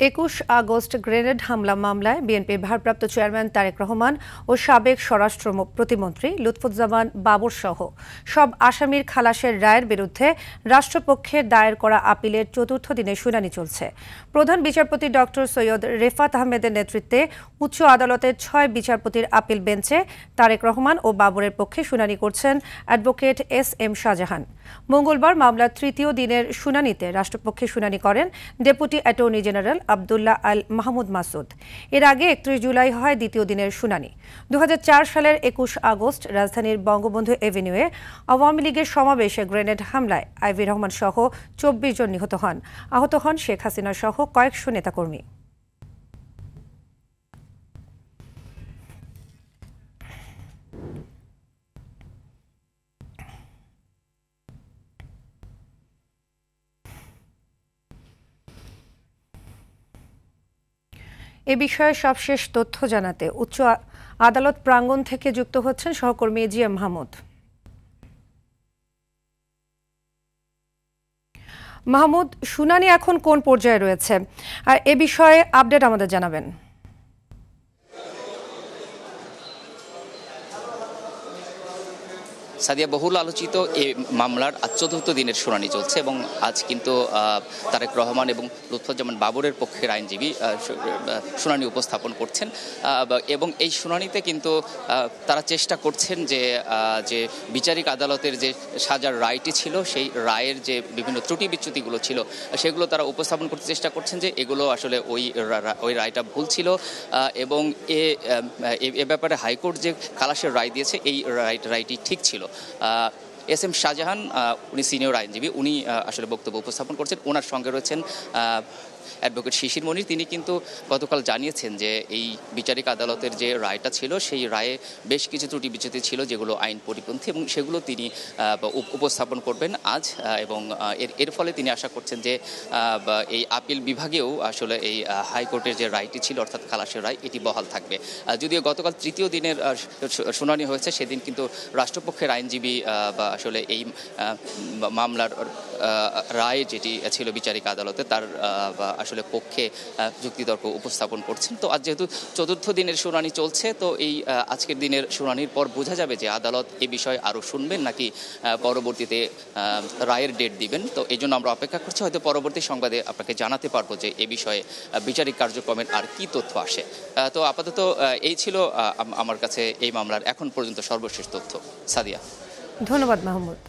২১ August grenade হামলা মামলায় বিএনপির ভারপ্রাপ্ত চেয়ারম্যান তারেক রহমান ও সাবেক স্বরাষ্ট্র প্রতিমন্ত্রী লুৎফুজ্জামান বাবর সহ সব আসামির খালাসের রায়ের বিরুদ্ধে রাষ্ট্রপক্ষের দায়ের করা আপিলের চতুর্থ দিনে শুনানি চলছে। প্রধান বিচারপতি ডক্টর সৈয়দ রেফাত আহমেদের নেতৃত্বে উচ্চ আদালতের ৬ বিচারপতির আপিল বেঞ্চে তারেক রহমান ও বাবরের পক্ষে শুনানি করছেন অ্যাডভোকেট এস.এম. শাহজাহান। মঙ্গলবার মামলার তৃতীয় দিনের শুনানিতে রাষ্ট্রপক্ষে শুনানি করেন deputy attorney general Abdullah Al Mahmud Masud. এর আগে ৩১ জুলাই হয় দ্বিতীয় দিনের শুনানি। ২০০৪ সালের ২১ আগস্ট রাজধানীর বঙ্গবন্ধু এভিনিউয়ে আওয়ামী লীগের সমাবেশে গ্রেনেড হামলায় আইভি রহমান সহ ২৪ জন নিহত হন। আহত হন শেখ হাসিনা সহ কয়েকশো নেতাকর্মী। এ বিষয়ে সবশেষ তথ্য জানাতে উচ্চ আদালত প্রাঙ্গণ থেকে যুক্ত হচ্ছেন সহকর্মী জি.এম. মাহমুদ। মাহমুদ, শুনানি এখন কোন পর্যায়ে রয়েছে আর এ বিষয়ে আপডেট আমাদের জানাবেন। সাদিয়া, বহুল আলোচিত এই মামলার আজ চতুর্থ দিনের শুনানি চলছে এবং আজ কিন্তু তারেক রহমান এবং লুৎফুজ্জামান বাবরের পক্ষের আইনজীবী শুনানি উপস্থাপন করছেন এবং এই শুনানিতে কিন্তু তারা চেষ্টা করছেন যে বিচারিক আদালতের যে সাজার রায়টি ছিল সেই রায়ের যে বিভিন্ন ত্রুটি বিচ্যুতিগুলো ছিল সেগুলো তারা উপস্থাপন করতে চেষ্টা করছেন যে এগুলো আসলে ওই রায়টা ভুল ছিল এবং এ ব্যাপারে হাইকোর্ট যে খালাসের রায় দিয়েছে এই রায়টি ঠিক ছিল। এস.এম. শাহজাহান উনি সিনিয়র আইনজীবী, উনি আসলে বক্তব্য উপস্থাপন করছেন। ওনার সঙ্গে রয়েছেন অ্যাডভোকেট শিশির মনির। তিনি কিন্তু গতকাল জানিয়েছেন যে এই বিচারিক আদালতের যে রায়টা ছিল সেই রায়ে বেশ কিছু ত্রুটি বিচ্যুতি ছিল যেগুলো আইন পরিপন্থী এবং সেগুলো তিনি উপস্থাপন করবেন আজ এবং এর ফলে তিনি আশা করছেন যে এই আপিল বিভাগেও আসলে এই হাইকোর্টের যে রায়টি ছিল অর্থাৎ খালাসের রায় এটি বহাল থাকবে। যদিও গতকাল তৃতীয় দিনের শুনানি হয়েছে সেদিন কিন্তু রাষ্ট্রপক্ষের আইনজীবী আসলে এই মামলার রায় যেটি ছিল বিচারিক আদালতে তার আসলে পক্ষে যুক্তিতর্ক উপস্থাপন করছেন। তো আজ যেহেতু চতুর্থ দিনের শুনানি চলছে, তো এই আজকের দিনের শুনানির পর বোঝা যাবে যে আদালত এ বিষয়ে আরও শুনবেন নাকি পরবর্তীতে রায়ের ডেট দিবেন। তো এই জন্য আমরা অপেক্ষা করছি, হয়তো পরবর্তী সংবাদে আপনাকে জানাতে পারবো যে এ বিষয়ে বিচারিক কার্যক্রমের আর কি তথ্য আসে। তো আপাতত এই ছিল আমার কাছে এই মামলার এখন পর্যন্ত সর্বশেষ তথ্য। সাদিয়া, ধন্যবাদ মাহমুদ।